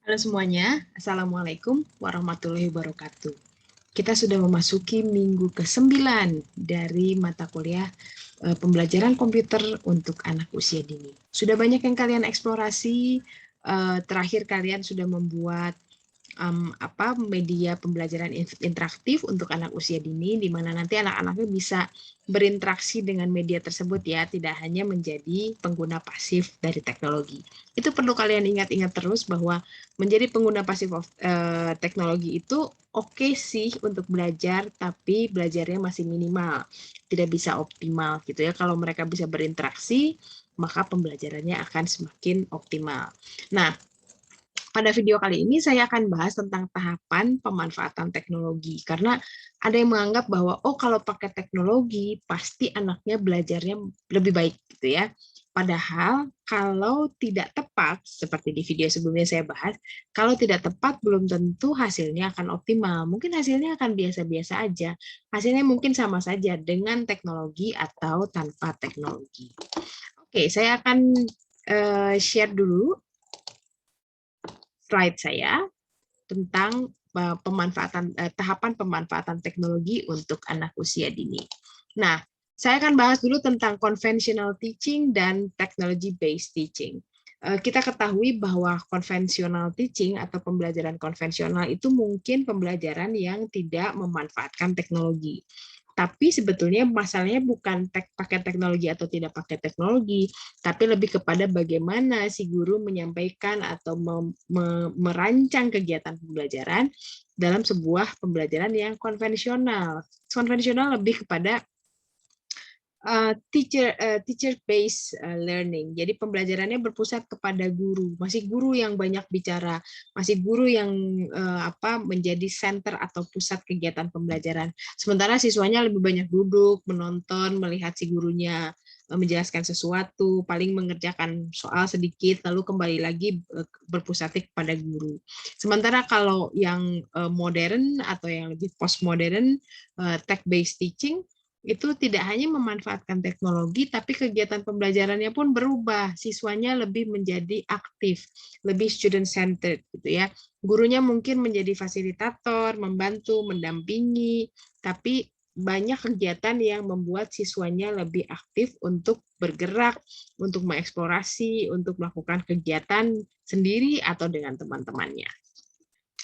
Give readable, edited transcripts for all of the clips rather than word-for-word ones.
Halo semuanya, Assalamualaikum warahmatullahi wabarakatuh. Kita sudah memasuki minggu ke-9 dari mata kuliah pembelajaran komputer untuk anak usia dini. Sudah banyak yang kalian eksplorasi, terakhir kalian sudah membuat media pembelajaran interaktif untuk anak usia dini, di mana nanti anak-anaknya bisa berinteraksi dengan media tersebut ya, tidak hanya menjadi pengguna pasif dari teknologi. Itu perlu kalian ingat-ingat terus bahwa menjadi pengguna pasif teknologi itu oke sih untuk belajar, tapi belajarnya masih minimal, tidak bisa optimal gitu ya. Kalau mereka bisa berinteraksi, maka pembelajarannya akan semakin optimal. Nah, pada video kali ini saya akan bahas tentang tahapan pemanfaatan teknologi, karena ada yang menganggap bahwa kalau pakai teknologi pasti anaknya belajarnya lebih baik gitu ya. Padahal kalau tidak tepat, seperti di video sebelumnya saya bahas, kalau tidak tepat belum tentu hasilnya akan optimal. Mungkin hasilnya akan biasa-biasa aja. Hasilnya mungkin sama saja dengan teknologi atau tanpa teknologi. Oke, saya akan share dulu slide saya tentang tahapan pemanfaatan teknologi untuk anak usia dini. Nah, saya akan bahas dulu tentang conventional teaching dan technology based teaching. Kita ketahui bahwa conventional teaching atau pembelajaran konvensional itu mungkin pembelajaran yang tidak memanfaatkan teknologi. Tapi sebetulnya masalahnya bukan pakai teknologi atau tidak pakai teknologi, tapi lebih kepada bagaimana si guru menyampaikan atau merancang kegiatan pembelajaran dalam sebuah pembelajaran yang konvensional. Konvensional lebih kepada teacher based learning. Jadi pembelajarannya berpusat kepada guru, masih guru yang banyak bicara, masih guru yang menjadi center atau pusat kegiatan pembelajaran. Sementara siswanya lebih banyak duduk, menonton, melihat si gurunya menjelaskan sesuatu, paling mengerjakan soal sedikit, lalu kembali lagi berpusat kepada guru. Sementara kalau yang modern atau yang lebih postmodern, tech-based teaching, itu tidak hanya memanfaatkan teknologi, tapi kegiatan pembelajarannya pun berubah. Siswanya lebih menjadi aktif, lebih student-centered gitu ya. Gurunya mungkin menjadi fasilitator, membantu, mendampingi, tapi banyak kegiatan yang membuat siswanya lebih aktif untuk bergerak, untuk mengeksplorasi, untuk melakukan kegiatan sendiri atau dengan teman-temannya.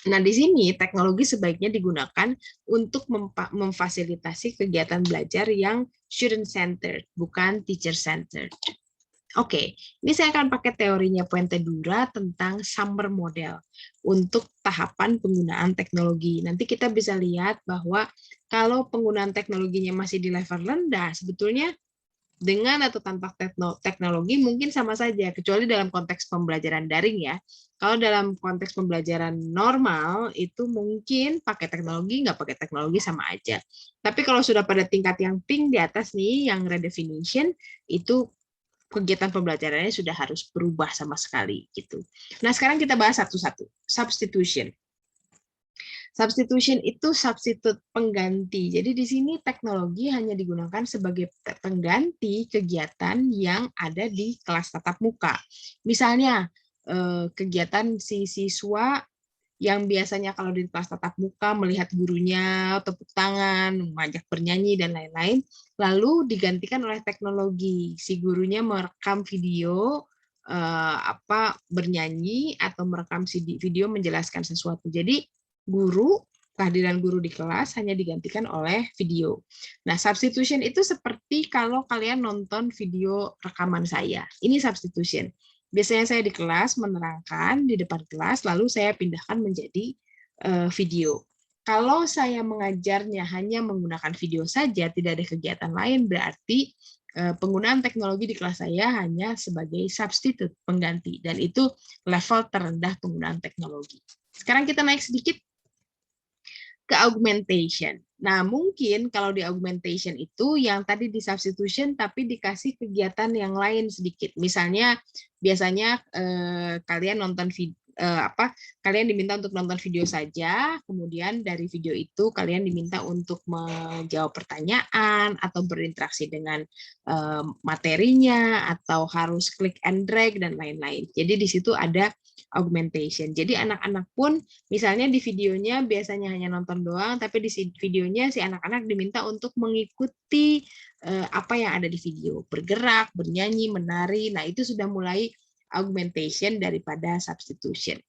Nah, di sini teknologi sebaiknya digunakan untuk memfasilitasi kegiatan belajar yang student-centered, bukan teacher-centered. Oke, ini saya akan pakai teorinya Puente Dura tentang summer model untuk tahapan penggunaan teknologi. Nanti kita bisa lihat bahwa kalau penggunaan teknologinya masih di level rendah, sebetulnya dengan atau tanpa teknologi mungkin sama saja, kecuali dalam konteks pembelajaran daring ya. Kalau dalam konteks pembelajaran normal, itu mungkin pakai teknologi, nggak pakai teknologi sama aja. Tapi kalau sudah pada tingkat yang pink di atas nih, yang redefinition, itu kegiatan pembelajarannya sudah harus berubah sama sekali gitu. Nah, sekarang kita bahas satu-satu. Substitution. Substitution itu substitute pengganti. Jadi di sini teknologi hanya digunakan sebagai pengganti kegiatan yang ada di kelas tatap muka. Misalnya kegiatan si siswa yang biasanya kalau di kelas tatap muka melihat gurunya, tepuk tangan, mengajak bernyanyi dan lain-lain, lalu digantikan oleh teknologi. Si gurunya merekam video bernyanyi atau merekam video menjelaskan sesuatu. Jadi kehadiran guru di kelas hanya digantikan oleh video. Nah, substitution itu seperti kalau kalian nonton video rekaman saya. Ini substitution. Biasanya saya di kelas menerangkan di depan kelas, lalu saya pindahkan menjadi video. Kalau saya mengajarnya hanya menggunakan video saja, tidak ada kegiatan lain, berarti penggunaan teknologi di kelas saya hanya sebagai substitute, pengganti. Dan itu level terendah penggunaan teknologi. Sekarang kita naik sedikit ke augmentation. Nah, mungkin kalau di augmentation itu yang tadi di substitution tapi dikasih kegiatan yang lain sedikit. Misalnya biasanya kalian kalian diminta untuk nonton video saja, kemudian dari video itu kalian diminta untuk menjawab pertanyaan atau berinteraksi dengan materinya atau harus klik and drag dan lain-lain. Jadi di situ ada augmentation. Jadi anak-anak pun misalnya di videonya biasanya hanya nonton doang, tapi di videonya si anak-anak diminta untuk mengikuti apa yang ada di video, bergerak, bernyanyi, menari. Nah, itu sudah mulai augmentation daripada substitution.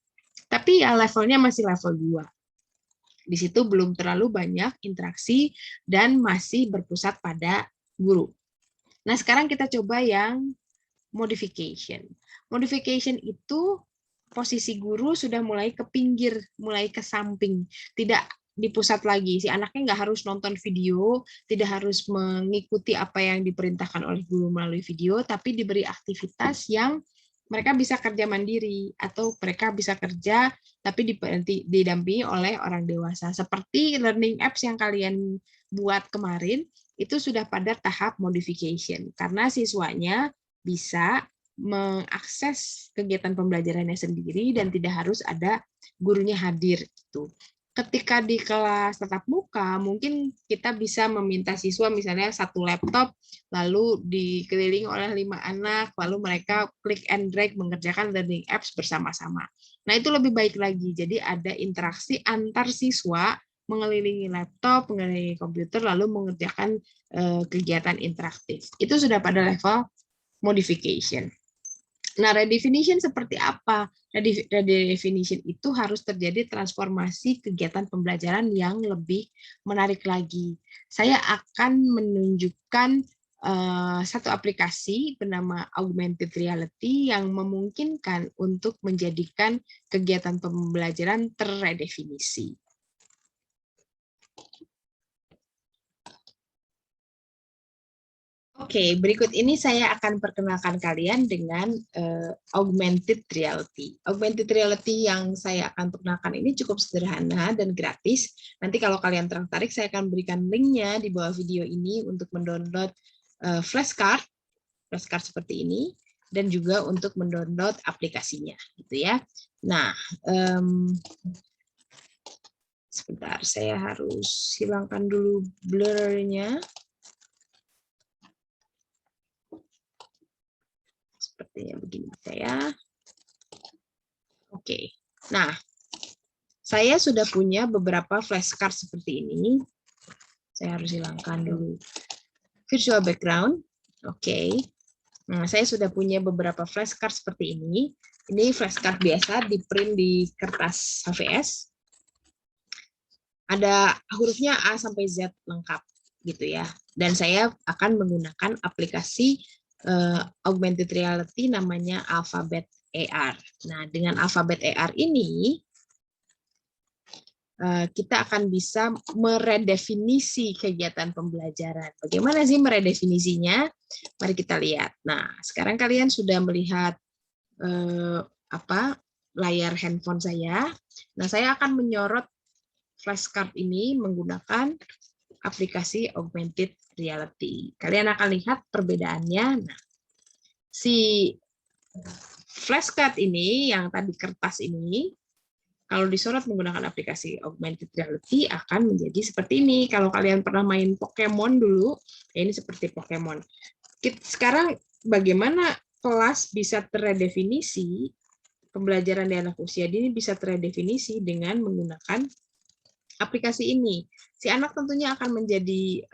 Tapi ya levelnya masih level 2. Di situ belum terlalu banyak interaksi dan masih berpusat pada guru. Nah, sekarang kita coba yang modification. Modification itu posisi guru sudah mulai ke pinggir, mulai ke samping, tidak di pusat lagi. Si anaknya nggak harus nonton video, tidak harus mengikuti apa yang diperintahkan oleh guru melalui video, tapi diberi aktivitas yang mereka bisa kerja mandiri atau mereka bisa kerja tapi didampingi oleh orang dewasa. Seperti learning apps yang kalian buat kemarin, itu sudah pada tahap modification karena siswanya bisa mengakses kegiatan pembelajarannya sendiri dan tidak harus ada gurunya hadir gitu. Ketika di kelas tatap muka, mungkin kita bisa meminta siswa misalnya 1 laptop, lalu dikelilingi oleh 5 anak, lalu mereka klik and drag mengerjakan learning apps bersama-sama. Nah, itu lebih baik lagi. Jadi ada interaksi antar siswa mengelilingi laptop, mengelilingi komputer, lalu mengerjakan kegiatan interaktif. Itu sudah pada level modification. Nah, redefinition seperti apa? Redefinition itu harus terjadi transformasi kegiatan pembelajaran yang lebih menarik lagi. Saya akan menunjukkan satu aplikasi bernama Augmented Reality yang memungkinkan untuk menjadikan kegiatan pembelajaran terredefinisi. Oke, berikut ini saya akan perkenalkan kalian dengan augmented reality. Augmented reality yang saya akan perkenalkan ini cukup sederhana dan gratis. Nanti kalau kalian tertarik, saya akan berikan linknya di bawah video ini untuk mendownload flashcard seperti ini, dan juga untuk mendownload aplikasinya, gitu ya. Nah, sebentar, saya harus hilangkan dulu blur-nya. Sepertinya begini saya. Oke. Nah, saya sudah punya beberapa flashcard seperti ini. Saya harus hilangkan dulu virtual background. Oke. Nah, saya sudah punya beberapa flashcard seperti ini. Ini flashcard biasa di print di kertas HVS. Ada hurufnya A sampai Z lengkap gitu ya. Dan saya akan menggunakan aplikasi augmented reality namanya Alphabet AR. Nah, dengan Alphabet AR ini kita akan bisa meredefinisi kegiatan pembelajaran. Bagaimana sih meredefinisinya? Mari kita lihat. Nah, sekarang kalian sudah melihat layar handphone saya. Nah, saya akan menyorot flashcard ini menggunakan aplikasi augmented reality. Kalian akan lihat perbedaannya. Nah, si flashcard ini yang tadi kertas ini, kalau disorot menggunakan aplikasi augmented reality akan menjadi seperti ini. Kalau kalian pernah main Pokemon dulu, ya ini seperti Pokemon. Sekarang bagaimana kelas bisa terredefinisi, pembelajaran di anak usia dini bisa terredefinisi dengan menggunakan aplikasi ini. Si anak tentunya akan menjadi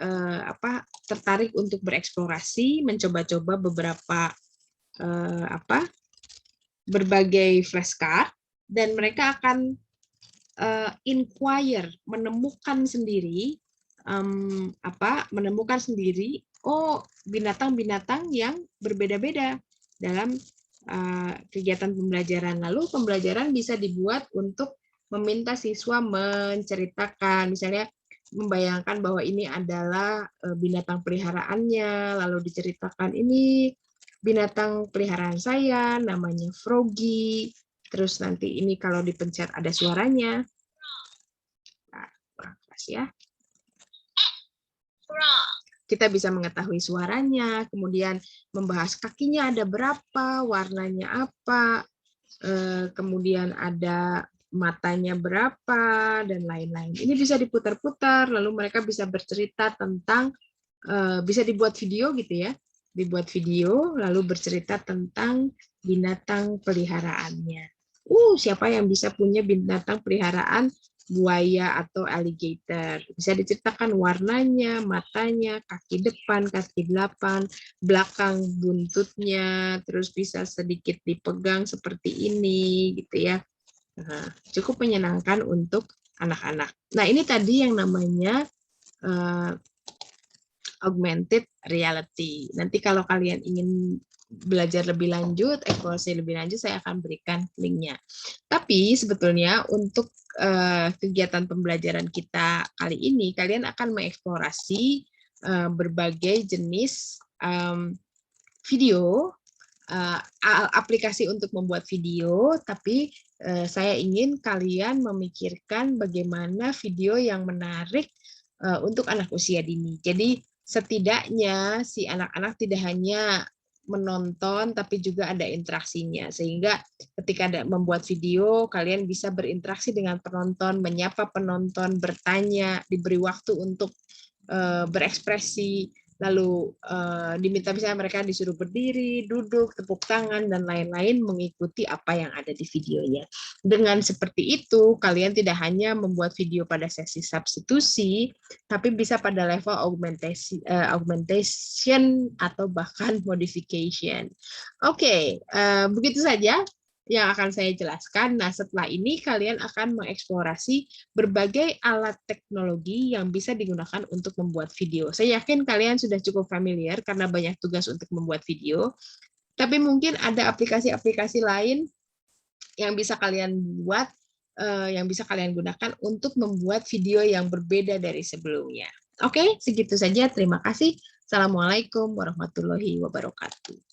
tertarik untuk bereksplorasi, mencoba-coba beberapa berbagai flashcard, dan mereka akan inquire, menemukan sendiri binatang-binatang yang berbeda-beda dalam kegiatan pembelajaran. Lalu pembelajaran bisa dibuat untuk meminta siswa menceritakan, misalnya membayangkan bahwa ini adalah binatang peliharaannya, lalu diceritakan ini binatang peliharaan saya, namanya Froggy, terus nanti ini kalau dipencet ada suaranya. Nah, kurang keras ya. Kita bisa mengetahui suaranya, kemudian membahas kakinya ada berapa, warnanya apa, kemudian ada matanya berapa, dan lain-lain. Ini bisa diputar-putar, lalu mereka bisa bercerita tentang, bisa dibuat video gitu ya, dibuat video, lalu bercerita tentang binatang peliharaannya. Siapa yang bisa punya binatang peliharaan buaya atau alligator? Bisa diceritakan warnanya, matanya, kaki depan, kaki belakang buntutnya, terus bisa sedikit dipegang seperti ini gitu ya. Nah, cukup menyenangkan untuk anak-anak. Nah, ini tadi yang namanya augmented reality. Nanti kalau kalian ingin belajar lebih lanjut, eksplorasi lebih lanjut, saya akan berikan linknya. Tapi sebetulnya untuk kegiatan pembelajaran kita kali ini, kalian akan mengeksplorasi berbagai jenis video, aplikasi untuk membuat video, tapi saya ingin kalian memikirkan bagaimana video yang menarik untuk anak usia dini. Jadi setidaknya si anak-anak tidak hanya menonton, tapi juga ada interaksinya. Sehingga ketika ada membuat video, kalian bisa berinteraksi dengan penonton, menyapa penonton, bertanya, diberi waktu untuk berekspresi, lalu diminta misalnya mereka disuruh berdiri, duduk, tepuk tangan, dan lain-lain mengikuti apa yang ada di videonya. Dengan seperti itu, kalian tidak hanya membuat video pada sesi substitusi, tapi bisa pada level augmentation atau bahkan modification. Oke, begitu saja yang akan saya jelaskan. Nah, setelah ini kalian akan mengeksplorasi berbagai alat teknologi yang bisa digunakan untuk membuat video. Saya yakin kalian sudah cukup familiar karena banyak tugas untuk membuat video, tapi mungkin ada aplikasi-aplikasi lain yang bisa kalian buat, yang bisa kalian gunakan untuk membuat video yang berbeda dari sebelumnya. Oke, segitu saja. Terima kasih. Assalamualaikum warahmatullahi wabarakatuh.